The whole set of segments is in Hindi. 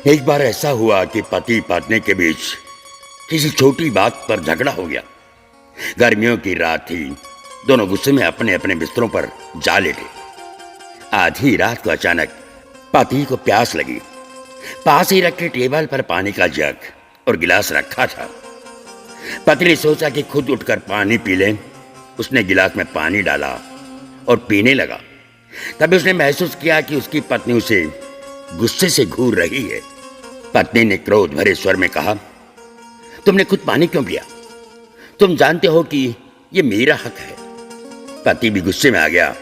एक बार ऐसा हुआ कि पति पत्नी के बीच किसी छोटी बात पर झगड़ा हो गया। गर्मियों की रात थी। दोनों गुस्से में अपने अपने बिस्तरों पर जा लेटे। आधी रात को अचानक पति को प्यास लगी। पास ही रखे टेबल पर पानी का जग और गिलास रखा था। पति ने सोचा कि खुद उठकर पानी पी ले। उसने गिलास में पानी डाला और पीने लगा। तभी उसने महसूस किया कि उसकी पत्नी उसे गुस्से से घूर रही है। पत्नी ने क्रोध भरे स्वर में कहा, तुमने खुद पानी क्यों पिया? तुम जानते हो कि यह मेरा हक है। पति भी गुस्से में आ गया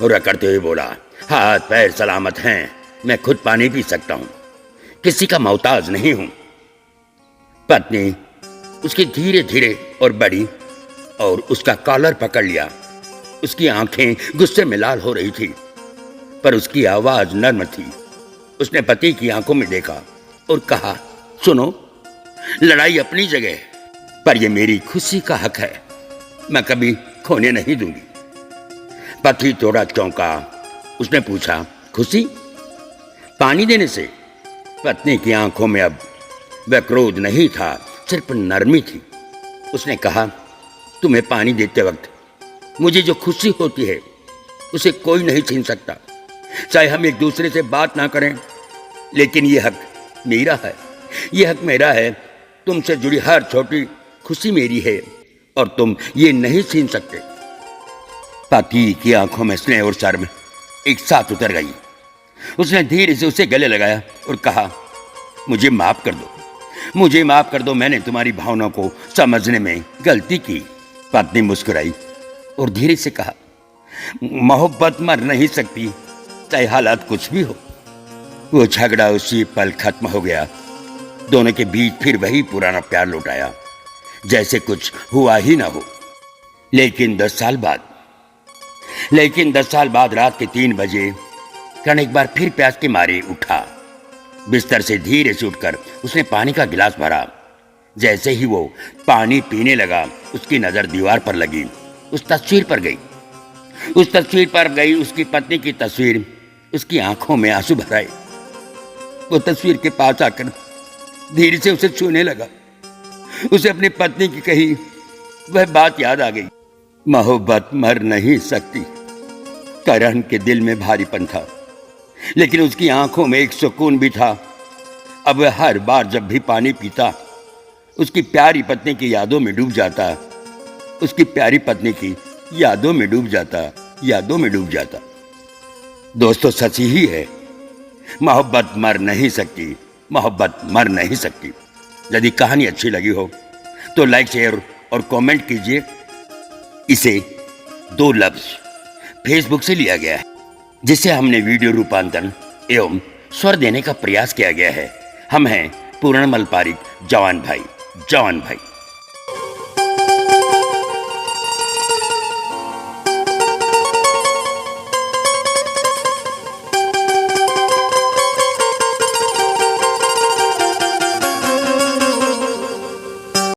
और अकड़ते हुए बोला, हाथ पैर सलामत हैं, मैं खुद पानी पी सकता हूं, किसी का मोहताज नहीं हूं। पत्नी उसकी धीरे धीरे और बढ़ी और उसका कॉलर पकड़ लिया। उसकी आंखें गुस्से में लाल हो रही थी, पर उसकी आवाज नर्म थी। उसने पति की आंखों में देखा और कहा, सुनो, लड़ाई अपनी जगह है, पर यह मेरी खुशी का हक है, मैं कभी खोने नहीं दूंगी। पति थोड़ा चौंका। उसने पूछा, खुशी? पानी देने से? पत्नी की आंखों में अब वह क्रोध नहीं था, सिर्फ नरमी थी। उसने कहा, तुम्हें पानी देते वक्त मुझे जो खुशी होती है उसे कोई नहीं छीन सकता। चाहे हम एक दूसरे से बात ना करें, लेकिन यह हक मेरा है। यह हक मेरा है। तुमसे जुड़ी हर छोटी खुशी मेरी है और तुम ये नहीं छीन सकते। पति की आंखों में स्नेह और शर्म एक साथ उतर गई। उसने धीरे से उसे गले लगाया और कहा, मुझे माफ कर दो, मुझे माफ कर दो, मैंने तुम्हारी भावनाओं को समझने में गलती की। पत्नी मुस्कुराई और धीरे से कहा, मोहब्बत मर नहीं सकती, चाहे हालात कुछ भी हो। वो झगड़ा उसी पल खत्म हो गया। दोनों के बीच फिर वही पुराना प्यार लौट आया, जैसे कुछ हुआ ही ना हो। लेकिन 10 साल बाद रात के 3 बजे करण एक बार फिर प्यास के मारे उठा। बिस्तर से धीरे से उठकर उसने पानी का गिलास भरा। जैसे ही वो पानी पीने लगा, उसकी नजर दीवार पर लगी। उस तस्वीर पर गई उसकी पत्नी की तस्वीर। उसकी आंखों में आंसू भर आए। वो तस्वीर के पास आकर धीरे से उसे छूने लगा। उसे अपनी पत्नी की कही वह बात याद आ गई, मोहब्बत मर नहीं सकती। करण के दिल में भारीपन था, लेकिन उसकी आंखों में एक सुकून भी था। अब वह हर बार जब भी पानी पीता, उसकी प्यारी पत्नी की यादों में डूब जाता। दोस्तों, सच ही है, मोहब्बत मर नहीं सकती। यदि कहानी अच्छी लगी हो तो लाइक, शेयर और कमेंट कीजिए। इसे 2 लफ्ज फेसबुक से लिया गया है, जिसे हमने वीडियो रूपांतरण एवं स्वर देने का प्रयास किया गया है। हम हैं पूर्णमल पारिक, जवान भाई।